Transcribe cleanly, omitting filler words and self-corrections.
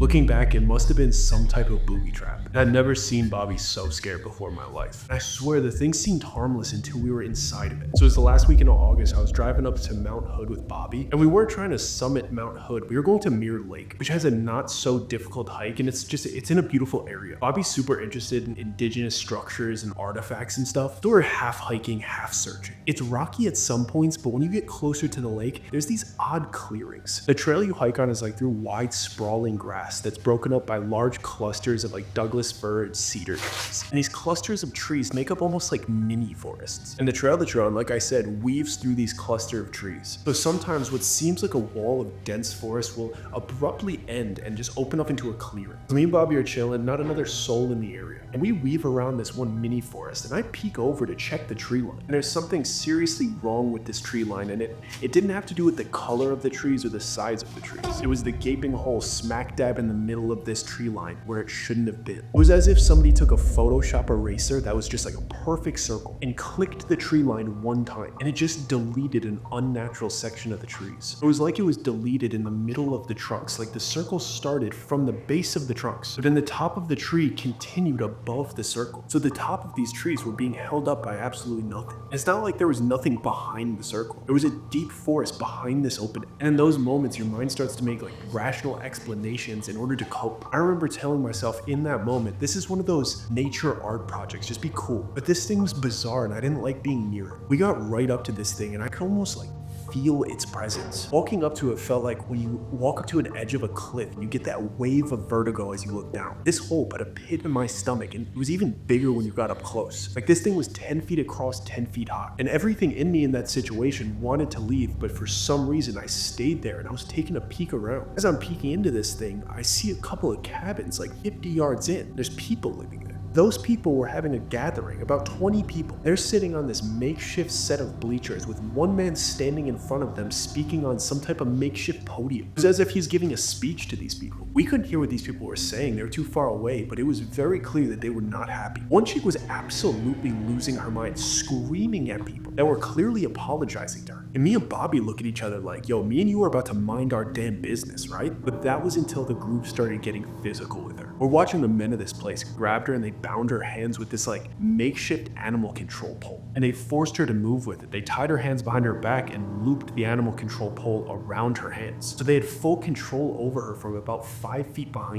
Looking back, it must have been some type of booby trap. I'd never seen Bobby so scared before in my life. And I swear the thing seemed harmless until we were inside of it. So it was the last weekend of August. I was driving up to Mount Hood with Bobby, and we weren't trying to summit Mount Hood. We were going to Mirror Lake, which has a not so difficult hike, and it's in a beautiful area. Bobby's super interested in indigenous structures and artifacts and stuff. So we're half hiking, half searching. It's rocky at some points, but when you get closer to the lake, there's these odd clearings. The trail you hike on is like through wide sprawling grass that's broken up by large clusters of like Douglas fir and cedar trees. And these clusters of trees make up almost like mini forests. And the trail that you're on, like I said, weaves through these cluster of trees. So sometimes what seems like a wall of dense forest will abruptly end and just open up into a clearing. So me and Bobby are chilling, not another soul in the area. And we weave around this one mini forest, and I peek over to check the tree line. And there's something seriously wrong with this tree line, and it didn't have to do with the color of the trees or the size of the trees. It was the gaping hole smack dab in the middle of this tree line where it shouldn't have been. It was as if somebody took a Photoshop eraser that was just like a perfect circle and clicked the tree line one time, and it just deleted an unnatural section of the trees. It was like it was deleted in the middle of the trunks, like the circle started from the base of the trunks, but then the top of the tree continued above the circle. So the top of these trees were being held up by absolutely nothing. It's not like there was nothing behind the circle. There was a deep forest behind this opening. And in those moments, your mind starts to make like rational explanations in order to cope. I remember telling myself in that moment, this is one of those nature art projects, just be cool. But this thing was bizarre and I didn't like being near it. We got right up to this thing and I could almost like feel its presence. Walking up to it felt like when you walk up to an edge of a cliff and you get that wave of vertigo as you look down. This hole put a pit in my stomach, and it was even bigger when you got up close. Like this thing was 10 feet across, 10 feet high. And everything in me in that situation wanted to leave, but for some reason I stayed there and I was taking a peek around. As I'm peeking into this thing, I see a couple of cabins like 50 yards in. There's people living there. Those people were having a gathering, about 20 people. They're sitting on this makeshift set of bleachers with one man standing in front of them speaking on some type of makeshift podium. It was as if he's giving a speech to these people. We couldn't hear what these people were saying, they were too far away, but it was very clear that they were not happy. One chick was absolutely losing her mind, screaming at people that were clearly apologizing to her. And me and Bobby look at each other like, yo, me and you are about to mind our damn business, right? But that was until the group started getting physical with her. We're watching the men of this place grabbed her and they bound her hands with this like makeshift animal control pole. And they forced her to move with it. They tied her hands behind her back and looped the animal control pole around her hands. So they had full control over her from about 5 feet behind